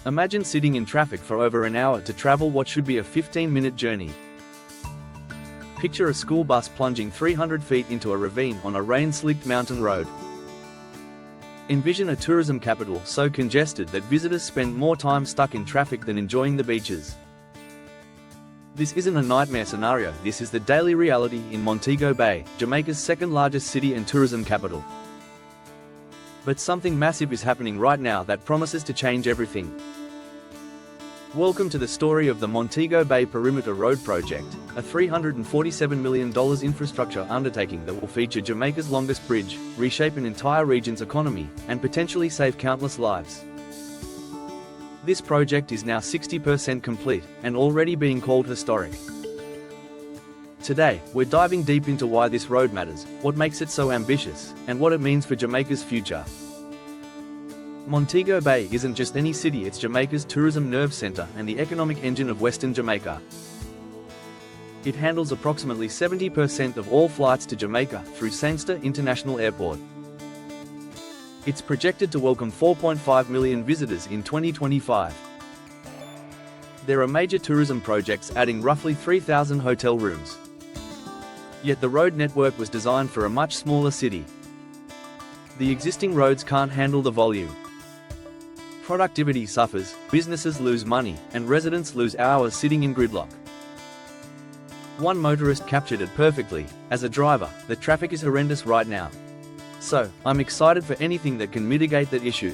Imagine sitting in traffic for over an hour to travel what should be a 15-minute journey. Picture a school bus plunging 300 feet into a ravine on a rain-slicked mountain road. Envision a tourism capital so congested that visitors spend more time stuck in traffic than enjoying the beaches. This isn't a nightmare scenario, this is the daily reality in Montego Bay, Jamaica's second-largest city and tourism capital. But something massive is happening right now that promises to change everything. Welcome to the story of the Montego Bay Perimeter Road project, a $347 million infrastructure undertaking that will feature Jamaica's longest bridge, reshape an entire region's economy, and potentially save countless lives. This project is now 60% complete, and already being called historic. Today, we're diving deep into why this road matters, what makes it so ambitious, and what it means for Jamaica's future. Montego Bay isn't just any city, it's Jamaica's tourism nerve center and the economic engine of Western Jamaica. It handles approximately 70% of all flights to Jamaica through Sangster International Airport. It's projected to welcome 4.5 million visitors in 2025. There are major tourism projects adding roughly 3,000 hotel rooms. Yet the road network was designed for a much smaller city. The existing roads can't handle the volume. Productivity suffers, businesses lose money, and residents lose hours sitting in gridlock. One motorist captured it perfectly: as a driver, the traffic is horrendous right now. So, I'm excited for anything that can mitigate that issue.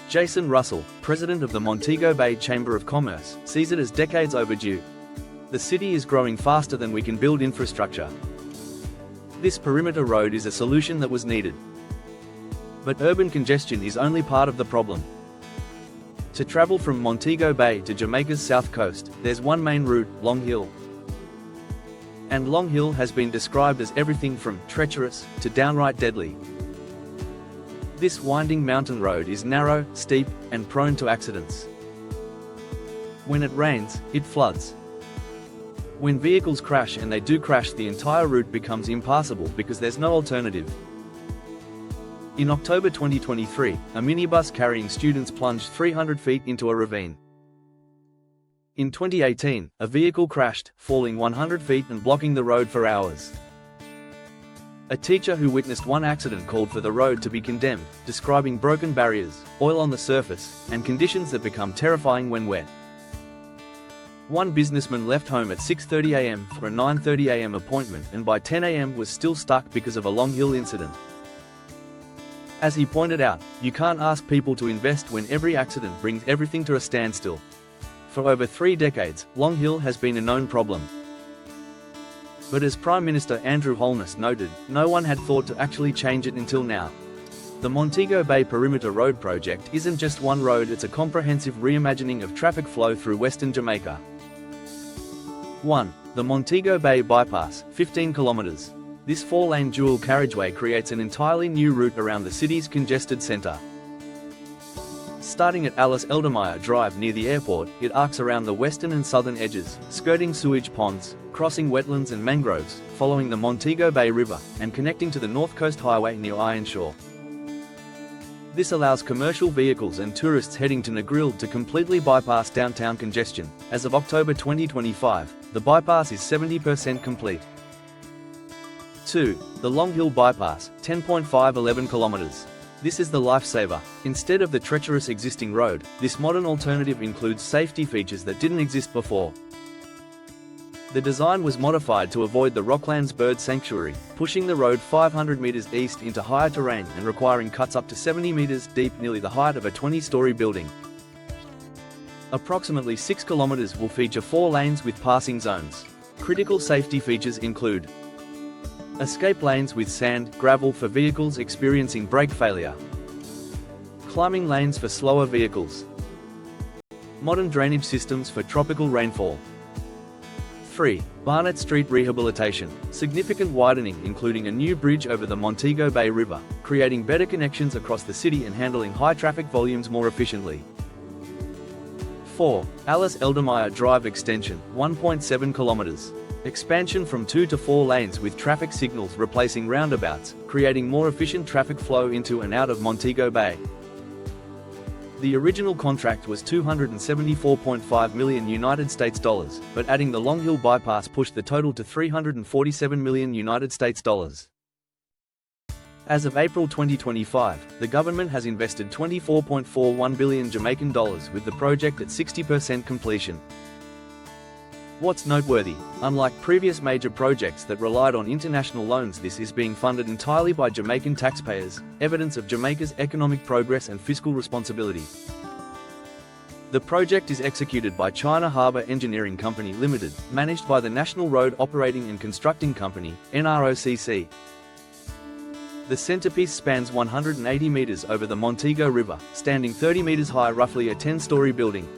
Jason Russell, president of the Montego Bay Chamber of Commerce, sees it as decades overdue. The city is growing faster than we can build infrastructure. This perimeter road is a solution that was needed. But urban congestion is only part of the problem. To travel from Montego Bay to Jamaica's south coast, there's one main route, Long Hill. And Long Hill has been described as everything from treacherous to downright deadly. This winding mountain road is narrow, steep, and prone to accidents. When it rains, it floods. When vehicles crash, and they do crash, the entire route becomes impassable because there's no alternative. In October 2023, a minibus carrying students plunged 300 feet into a ravine. In 2018, a vehicle crashed, falling 100 feet and blocking the road for hours. A teacher who witnessed one accident called for the road to be condemned, describing broken barriers, oil on the surface, and conditions that become terrifying when wet. One businessman left home at 6:30 a.m. for a 9:30 a.m. appointment and by 10 a.m. was still stuck because of a Long Hill incident. As he pointed out, you can't ask people to invest when every accident brings everything to a standstill. For over 3 decades, Long Hill has been a known problem. But as Prime Minister Andrew Holness noted, no one had thought to actually change it until now. The Montego Bay Perimeter Road project isn't just one road, it's a comprehensive reimagining of traffic flow through Western Jamaica. 1. The Montego Bay Bypass, 15 kilometers. This 4-lane dual carriageway creates an entirely new route around the city's congested center. Starting at Alice Eldermeyer Drive near the airport, it arcs around the western and southern edges, skirting sewage ponds, crossing wetlands and mangroves, following the Montego Bay River, and connecting to the North Coast Highway near Ironshore. This allows commercial vehicles and tourists heading to Negril to completely bypass downtown congestion. As of October 2025, the bypass is 70% complete. 2. The Long Hill Bypass, 10.511 kilometers. This is the lifesaver. Instead of the treacherous existing road, this modern alternative includes safety features that didn't exist before. The design was modified to avoid the Rocklands Bird Sanctuary, pushing the road 500 meters east into higher terrain and requiring cuts up to 70 meters deep, nearly the height of a 20-story building. Approximately 6 kilometers will feature 4 lanes with passing zones. Critical safety features include escape lanes with sand, gravel for vehicles experiencing brake failure, climbing lanes for slower vehicles, modern drainage systems for tropical rainfall. 3. Barnett Street rehabilitation, significant widening including a new bridge over the Montego Bay River, creating better connections across the city and handling high traffic volumes more efficiently. 4. Alice Eldermeyer Drive extension, 1.7 kilometers. Expansion from 2 to 4 lanes with traffic signals replacing roundabouts, creating more efficient traffic flow into and out of Montego Bay. The original contract was $274.5 million United States dollars, but adding the Long Hill bypass pushed the total to $347 million United States dollars. As of April 2025, the government has invested $24.41 billion Jamaican dollars, with the project at 60% completion. What's noteworthy, unlike previous major projects that relied on international loans, this is being funded entirely by Jamaican taxpayers, evidence of Jamaica's economic progress and fiscal responsibility. The project is executed by China Harbour Engineering Company Limited, managed by the National Road Operating and Constructing Company, NROCC. The centerpiece spans 180 meters over the Montego River, standing 30 meters high, roughly a 10-story building.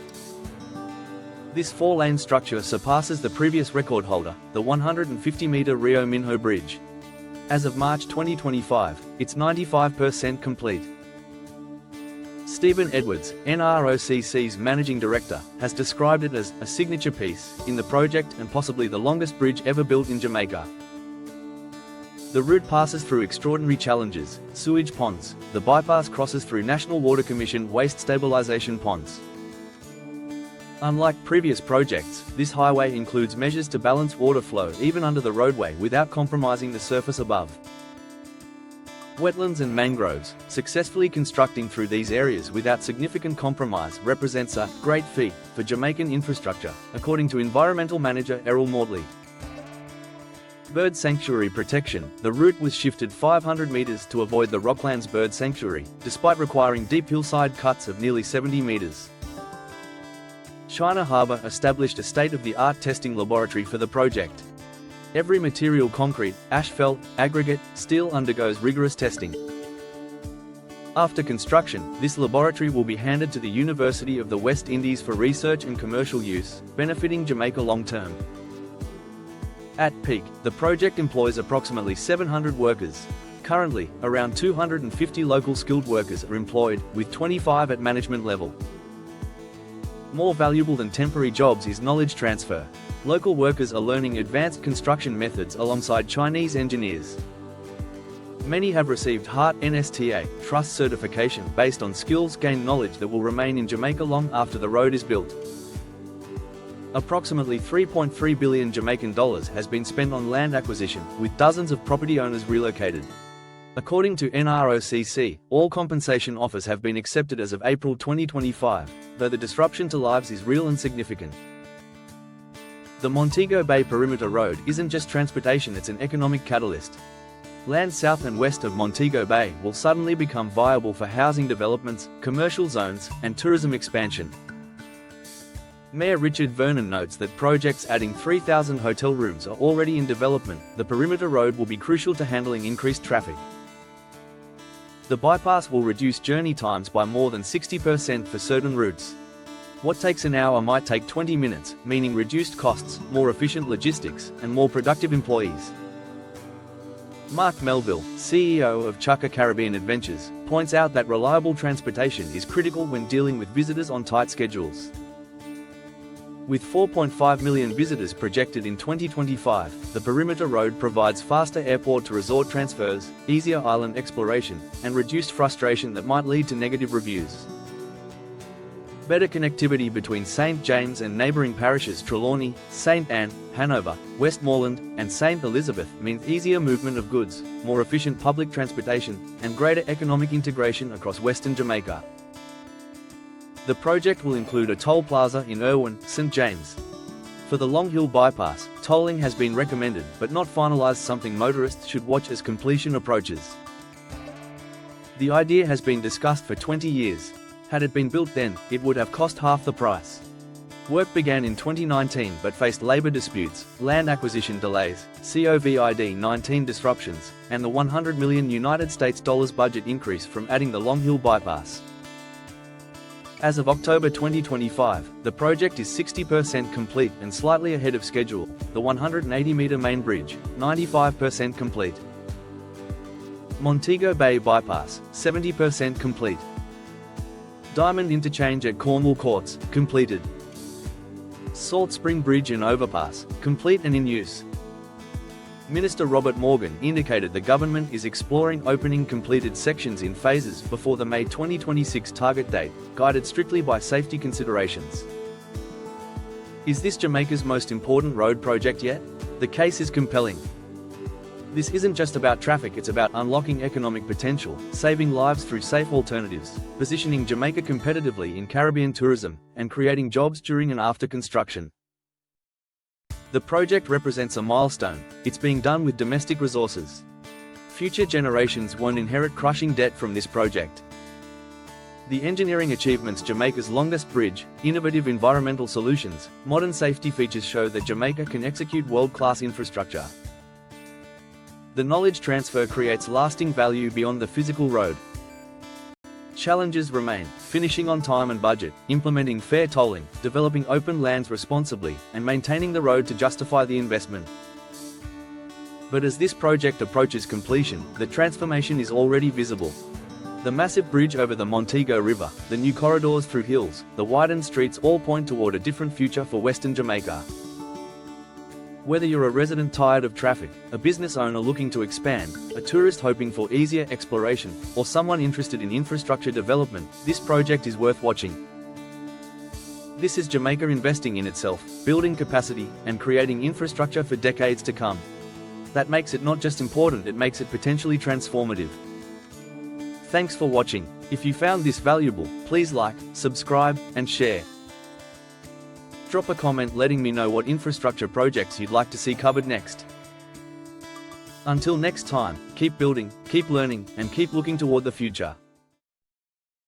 This 4-lane structure surpasses the previous record holder, the 150-meter Rio Minho Bridge. As of March 2025, it's 95% complete. Stephen Edwards, NROCC's managing director, has described it as a signature piece in the project and possibly the longest bridge ever built in Jamaica. The route passes through extraordinary challenges: sewage ponds. The bypass crosses through National Water Commission waste stabilization ponds. Unlike previous projects, this highway includes measures to balance water flow even under the roadway without compromising the surface above. Wetlands and mangroves. Successfully constructing through these areas without significant compromise represents a great feat for Jamaican infrastructure, according to environmental manager Errol Mortley. Bird sanctuary protection. The route was shifted 500 meters to avoid the Rocklands Bird Sanctuary, despite requiring deep hillside cuts of nearly 70 meters. China Harbour established a state-of-the-art testing laboratory for the project. Every material, concrete, asphalt, aggregate, steel, undergoes rigorous testing. After construction, this laboratory will be handed to the University of the West Indies for research and commercial use, benefiting Jamaica long-term. At peak, the project employs approximately 700 workers. Currently, around 250 local skilled workers are employed, with 25 at management level. More valuable than temporary jobs is knowledge transfer. Local workers are learning advanced construction methods alongside Chinese engineers. Many have received HART NSTA Trust certification based on skills gained, knowledge that will remain in Jamaica long after the road is built. Approximately $3.3 billion Jamaican dollars has been spent on land acquisition, with dozens of property owners relocated. According to NROCC, all compensation offers have been accepted as of April 2025, though the disruption to lives is real and significant. The Montego Bay Perimeter Road isn't just transportation, it's an economic catalyst. Land south and west of Montego Bay will suddenly become viable for housing developments, commercial zones, and tourism expansion. Mayor Richard Vernon notes that projects adding 3,000 hotel rooms are already in development. The Perimeter Road will be crucial to handling increased traffic. The bypass will reduce journey times by more than 60% for certain routes. What takes an hour might take 20 minutes, meaning reduced costs, more efficient logistics, and more productive employees. Mark Melville, CEO of Chukka Caribbean Adventures, points out that reliable transportation is critical when dealing with visitors on tight schedules. With 4.5 million visitors projected in 2025, the Perimeter Road provides faster airport-to-resort transfers, easier island exploration, and reduced frustration that might lead to negative reviews. Better connectivity between St. James and neighbouring parishes Trelawney, St. Anne, Hanover, Westmoreland, and St. Elizabeth means easier movement of goods, more efficient public transportation, and greater economic integration across Western Jamaica. The project will include a toll plaza in Irwin, St. James. For the Long Hill bypass, tolling has been recommended but not finalized, something motorists should watch as completion approaches. The idea has been discussed for 20 years. Had it been built then, it would have cost half the price. Work began in 2019 but faced labour disputes, land acquisition delays, COVID-19 disruptions, and the $100 million United States dollars budget increase from adding the Long Hill bypass. As of October 2025, the project is 60% complete and slightly ahead of schedule. The 180-meter main bridge, 95% complete. Montego Bay Bypass, 70% complete. Diamond Interchange at Cornwall Courts, completed. Salt Spring Bridge and Overpass, complete and in use. Minister Robert Morgan indicated the government is exploring opening completed sections in phases before the May 2026 target date, guided strictly by safety considerations. Is this Jamaica's most important road project yet? The case is compelling. This isn't just about traffic, it's about unlocking economic potential, saving lives through safe alternatives, positioning Jamaica competitively in Caribbean tourism, and creating jobs during and after construction. The project represents a milestone. It's being done with domestic resources. Future generations won't inherit crushing debt from this project. The engineering achievements: Jamaica's longest bridge, innovative environmental solutions, modern safety features show that Jamaica can execute world-class infrastructure. The knowledge transfer creates lasting value beyond the physical road. Challenges remain: finishing on time and budget, implementing fair tolling, developing open lands responsibly, and maintaining the road to justify the investment. But as this project approaches completion, the transformation is already visible. The massive bridge over the Montego River, the new corridors through hills, the widened streets all point toward a different future for Western Jamaica. Whether you're a resident tired of traffic, a business owner looking to expand, a tourist hoping for easier exploration, or someone interested in infrastructure development, this project is worth watching. This is Jamaica investing in itself, building capacity, and creating infrastructure for decades to come. That makes it not just important, it makes it potentially transformative. Thanks for watching. If you found this valuable, please like, subscribe, and share. Drop a comment letting me know what infrastructure projects you'd like to see covered next. Until next time, keep building, keep learning, and keep looking toward the future.